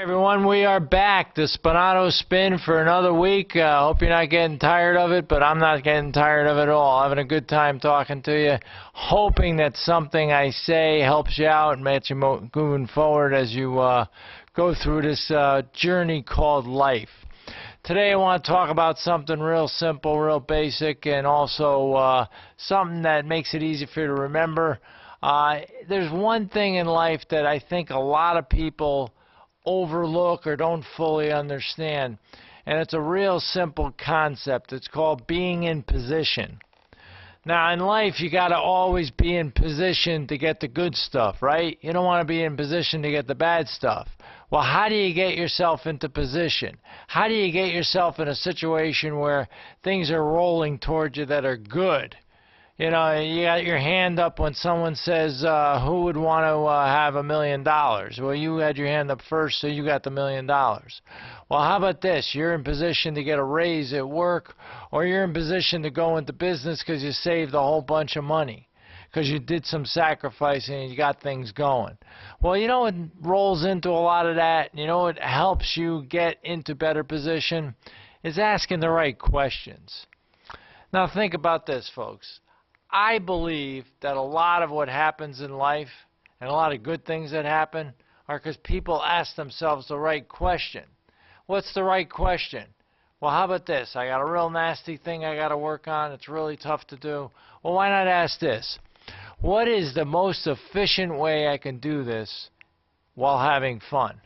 Everyone, we are back. The Spinato Spin for another week. Hope you're not getting tired of it, but I'm not getting tired of it at all. Having a good time talking to you. Hoping that something I say helps you out and makes you moving forward as you go through this journey called life. Today I want to talk about something real simple, real basic, and also something that makes it easy for you to remember. There's one thing in life that I think a lot of people overlook or don't fully understand, and it's a real simple concept. It's called being in position. Now in life you got to always be in position to get the good stuff, right? You don't want to be in position to get the bad stuff. Well, how do you get yourself into position? How do you get yourself in a situation where things are rolling towards you that are good? You know, you got your hand up when someone says, who would want to have $1 million? Well, you had your hand up first, so you got the $1 million. Well, how about this? You're in position to get a raise at work, or you're in position to go into business because you saved a whole bunch of money, because you did some sacrificing and you got things going. Well, you know what rolls into a lot of that? You know what helps you get into better position? Is asking the right questions. Now think about this, folks. I believe that a lot of what happens in life and a lot of good things that happen are because people ask themselves the right question. What's the right question? Well, how about this? I got a real nasty thing I got to work on. It's really tough to do. Well, why not ask this? What is the most efficient way I can do this while having fun?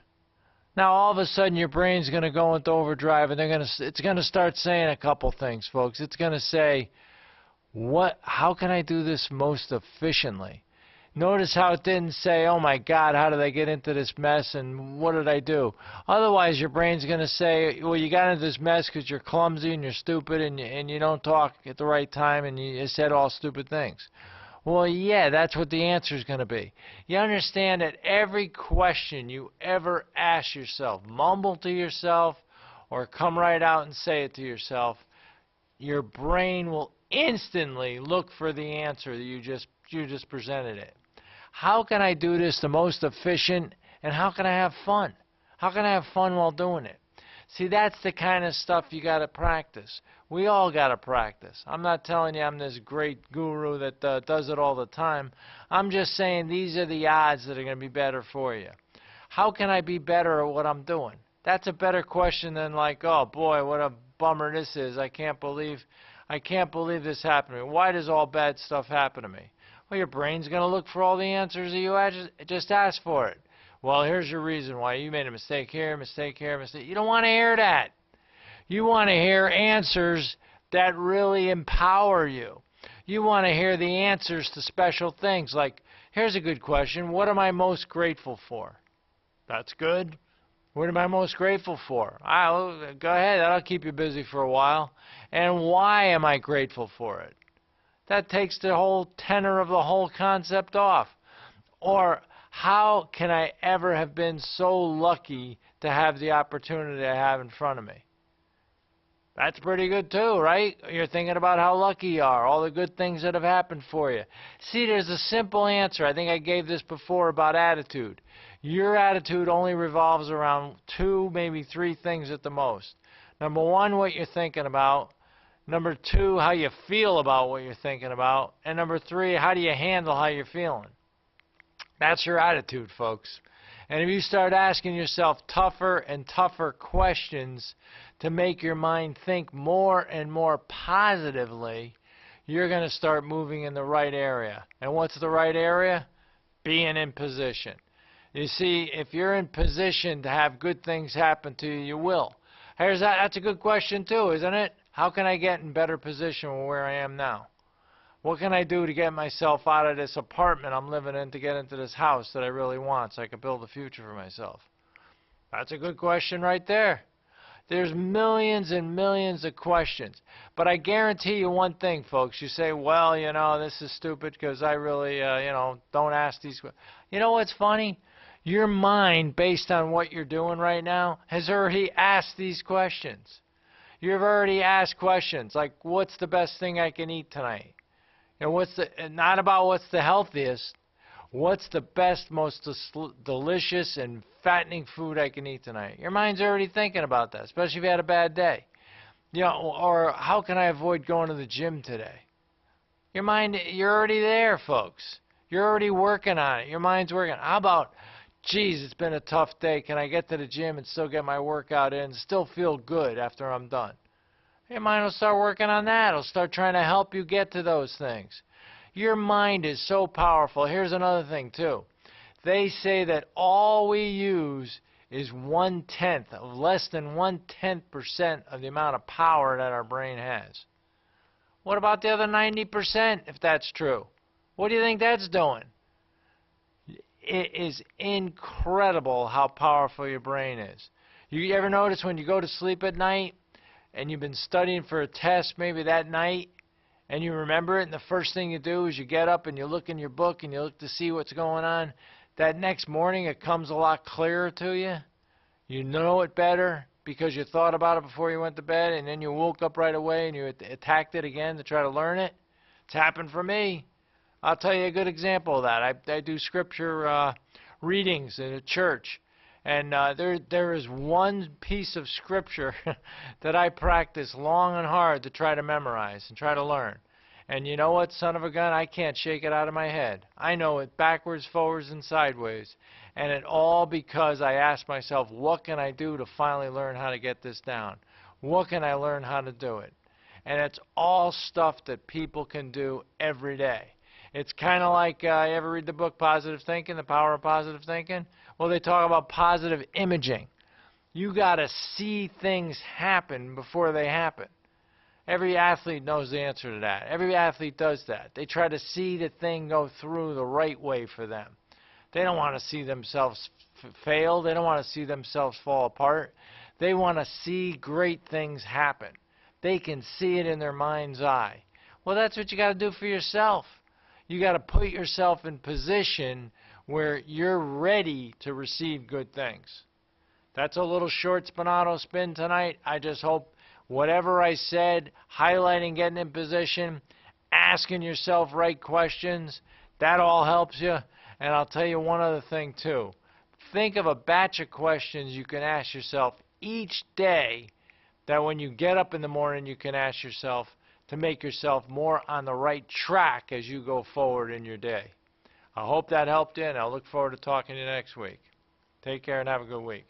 Now, all of a sudden, your brain's going to go into overdrive, and it's going to start saying a couple things, folks. It's going to say, how can I do this most efficiently? Notice how it didn't say, oh my God, how did I get into this mess and what did I do? Otherwise, your brain's going to say, well, you got into this mess because you're clumsy and you're stupid and you don't talk at the right time and you said all stupid things. Well, yeah, that's what the answer is going to be. You understand that every question you ever ask yourself, mumble to yourself or come right out and say it to yourself, your brain will instantly look for the answer that you just presented it. How can I do this the most efficient, and how can I have fun? How can I have fun while doing it? See, that's the kind of stuff you got to practice. We all got to practice. I'm not telling you I'm this great guru that does it all the time. I'm just saying these are the odds that are going to be better for you. How can I be better at what I'm doing? That's a better question than like, oh boy, what a bummer this is. I can't believe this happened to me. Why does all bad stuff happen to me? Well, your brain's going to look for all the answers that you just asked for it. Well, here's your reason why. You made a mistake here, mistake here, mistake. You don't want to hear that. You want to hear answers that really empower you. You want to hear the answers to special things like, here's a good question. What am I most grateful for? That's good. What am I most grateful for? Go ahead. That'll keep you busy for a while. And why am I grateful for it? That takes the whole tenor of the whole concept off. Or how can I ever have been so lucky to have the opportunity I have in front of me? That's pretty good too, right? You're thinking about how lucky you are, all the good things that have happened for you. See, there's a simple answer. I think I gave this before about attitude. Your attitude only revolves around 2, maybe 3 things at the most. Number 1, what you're thinking about. Number 2, how you feel about what you're thinking about. And number 3, how do you handle how you're feeling? That's your attitude, folks. And if you start asking yourself tougher and tougher questions to make your mind think more and more positively, you're going to start moving in the right area. And what's the right area? Being in position. You see, if you're in position to have good things happen to you, you will. That's a good question too, isn't it? How can I get in better position from where I am now? What can I do to get myself out of this apartment I'm living in to get into this house that I really want so I can build a future for myself? That's a good question right there. There's millions and millions of questions. But I guarantee you one thing, folks. You say, well, you know, this is stupid because I really, don't ask these questions. You know what's funny? Your mind, based on what you're doing right now, has already asked these questions. You've already asked questions like, what's the best thing I can eat tonight? And not about what's the healthiest. What's the best, most delicious and fattening food I can eat tonight? Your mind's already thinking about that, especially if you had a bad day. Or how can I avoid going to the gym today? Your mind, you're already there, folks. You're already working on it. Your mind's working. How about, geez, it's been a tough day. Can I get to the gym and still get my workout in and still feel good after I'm done? Your mind will start working on that. It'll start trying to help you get to those things. Your mind is so powerful. Here's another thing, too. They say that all we use is 1/10, of less than 1/10% of the amount of power that our brain has. What about the other 90%, if that's true? What do you think that's doing? It is incredible how powerful your brain is. You ever notice when you go to sleep at night and you've been studying for a test maybe that night, and you remember it, and the first thing you do is you get up and you look in your book and you look to see what's going on. That next morning it comes a lot clearer to you. You know it better because you thought about it before you went to bed, and then you woke up right away and you attacked it again to try to learn it. It's happened for me. I'll tell you a good example of that. I do scripture readings in a church. And there is one piece of scripture that I practice long and hard to try to memorize and try to learn. And you know what, son of a gun? I can't shake it out of my head. I know it backwards, forwards, and sideways. And it all because I asked myself, what can I do to finally learn how to get this down? What can I learn how to do it? And it's all stuff that people can do every day. It's kind of like, you ever read the book Positive Thinking, The Power of Positive Thinking? Well, they talk about positive imaging. You got to see things happen before they happen. Every athlete knows the answer to that. Every athlete does that. They try to see the thing go through the right way for them. They don't want to see themselves fail. They don't want to see themselves fall apart. They want to see great things happen. They can see it in their mind's eye. Well, that's what you got to do for yourself. You got to put yourself in position where you're ready to receive good things. That's a little short Spinato spin tonight. I just hope whatever I said, highlighting getting in position, asking yourself right questions, that all helps you. And I'll tell you one other thing too. Think of a batch of questions you can ask yourself each day that when you get up in the morning you can ask yourself to make yourself more on the right track as you go forward in your day. I hope that helped you, and I look forward to talking to you next week. Take care and have a good week.